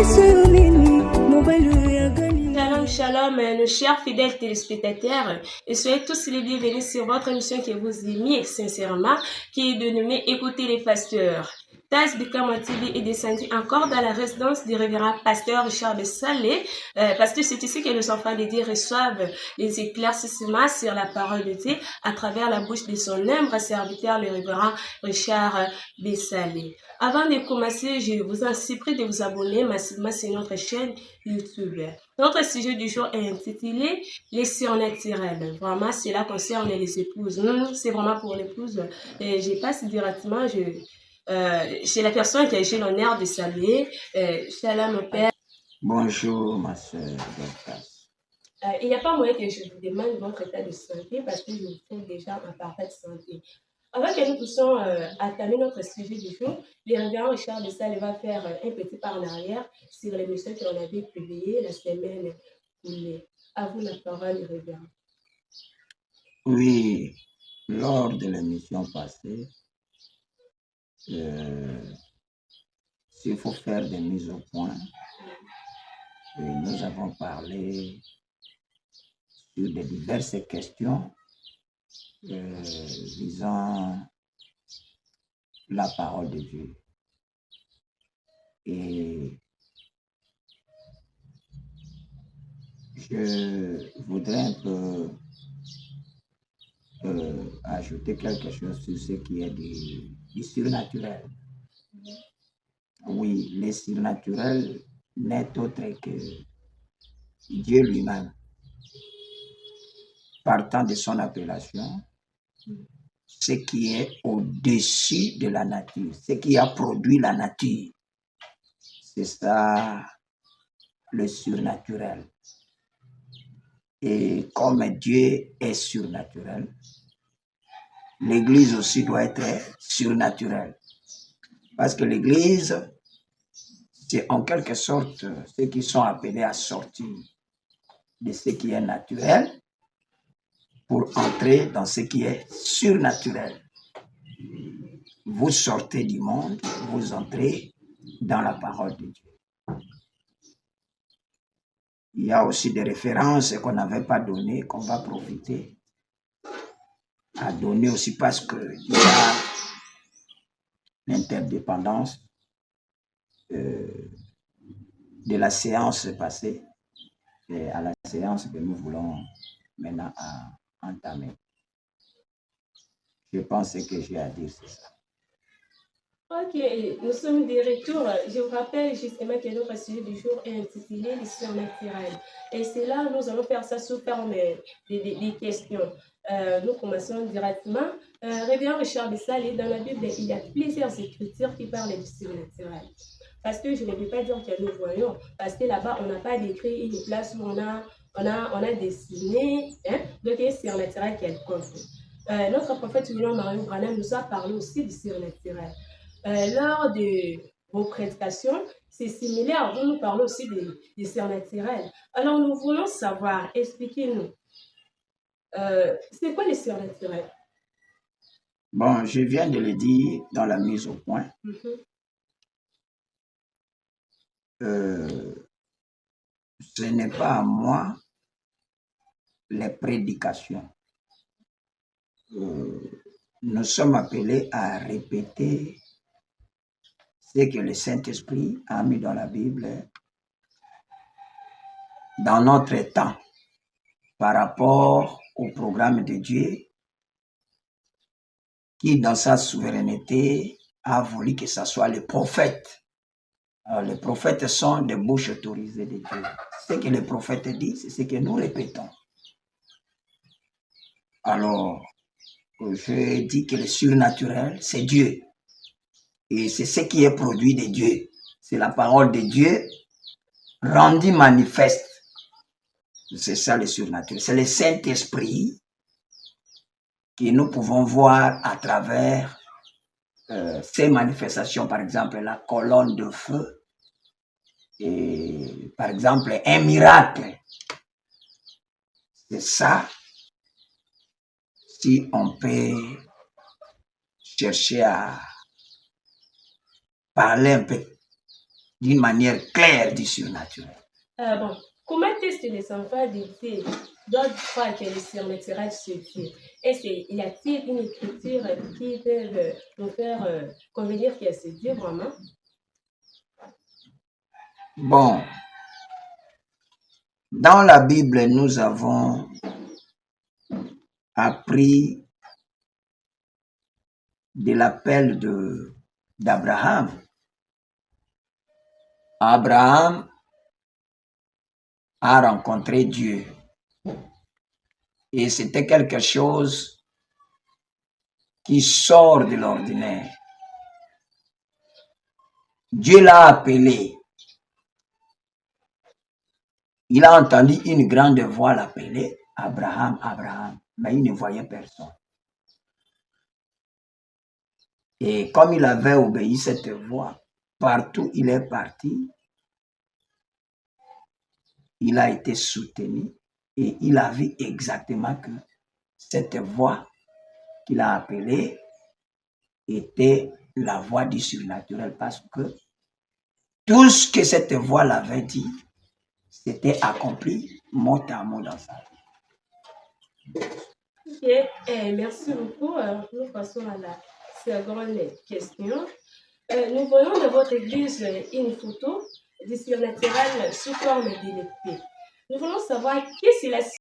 Shalom, shalom, nos chers fidèles téléspectateurs, et soyez tous les bienvenus sur votre émission que vous aimiez sincèrement, qui est dénommée Écoutez les pasteurs. Tas Bikama TV est descendu encore dans la résidence du révérend pasteur Richard Bessalé, parce que c'est ici que nos enfants de Dieu reçoivent les éclaircissements sur la parole de Dieu à travers la bouche de son humble serviteur, le révérend Richard Bessalé. Avant de commencer, je vous en supplie de vous abonner massivement sur notre chaîne YouTube. Notre sujet du jour est intitulé Les surnaturels. Vraiment, cela concerne les épouses. C'est vraiment pour l'épouse. Je passe directement, chez la personne que j'ai l'honneur de saluer. Shalom, mon père. Bonjour, ma soeur Dorcas. Il n'y a pas moyen que je vous demande votre état de santé parce que je vous trouve déjà en parfaite santé. Avant que nous puissions entamer notre sujet du jour, le révérend Richard Bessalé va faire un petit pas en arrière sur l'émission qu'on avait publiée la semaine écoulée. À vous la parole, révérend. Oui, lors de l'émission passée, s'il faut faire des mises au point, nous avons parlé sur de diverses questions visant la parole de Dieu. Et je voudrais un peu ajouter quelque chose sur ce qui est du surnaturel. Oui, le surnaturel n'est autre que Dieu lui-même, partant de son appellation, ce qui est au-dessus de la nature, ce qui a produit la nature. C'est ça le surnaturel. Et comme Dieu est surnaturel, l'Église aussi doit être surnaturelle. Parce que l'Église, c'est en quelque sorte ceux qui sont appelés à sortir de ce qui est naturel pour entrer dans ce qui est surnaturel. Vous sortez du monde, vous entrez dans la parole de Dieu. Il y a aussi des références qu'on n'avait pas données, qu'on va profiter à donner aussi parce qu'il y a l'interdépendance de la séance passée et à la séance que nous voulons maintenant entamer. Je pense que j'ai à dire, c'est ça. Ok, nous sommes de retour. Je vous rappelle justement que notre sujet du jour est intitulé Les surnaturels. Et c'est là, nous allons faire ça sous forme des questions. Nous commençons directement. Révérend Richard Bessalé, dans la Bible, il y a plusieurs écritures qui parlent du surnaturel. Parce que je ne veux pas dire que nous voyons, parce que là-bas, on n'a pas décrit une place où on a dessiné, donc il y a un surnaturel quelconque. Notre prophète William Marion Branham nous a parlé aussi du surnaturel. Lors de vos prédications, c'est similaire. Vous nous parlez aussi des surnaturels. Alors, nous voulons savoir, expliquez-nous, c'est quoi les surnaturels? Bon, je viens de le dire dans la mise au point. Ce n'est pas à moi les prédications. Nous sommes appelés à répéter ce que le Saint-Esprit a mis dans la Bible dans notre temps par rapport au programme de Dieu qui, dans sa souveraineté, a voulu que ce soit les prophètes. Alors, les prophètes sont des bouches autorisées de Dieu. Ce que les prophètes disent, c'est ce que nous répétons. Alors, je dis que le surnaturel, c'est Dieu. Et c'est ce qui est produit de Dieu. C'est la parole de Dieu rendue manifeste. C'est ça le surnaturel. C'est le Saint-Esprit que nous pouvons voir à travers ces manifestations. Par exemple, la colonne de feu. Et par exemple, un miracle. C'est ça. Si on peut chercher à parler un peu d'une manière claire du surnaturel. Bon, comment est-ce que les enfants d'été doivent croire que le surnaturel se fait? Est-ce qu'il y a-t-il une écriture qui peut nous faire convenir que c'est Dieu vraiment? Bon, dans la Bible, nous avons appris de l'appel d'Abraham. Abraham a rencontré Dieu. Et c'était quelque chose qui sort de l'ordinaire. Dieu l'a appelé. Il a entendu une grande voix l'appeler, Abraham, Abraham, mais il ne voyait personne. Et comme il avait obéi cette voix, partout il est parti, il a été soutenu et il a vu exactement que cette voix qu'il a appelée était la voix du surnaturel parce que tout ce que cette voix l'avait dit, c'était accompli mot à mot dans sa vie. Ok, merci beaucoup. Nous passons à la seconde question. Nous voyons dans votre église une photo du surnaturel sous forme d'épée. Nous voulons savoir qu'est-ce que c'est la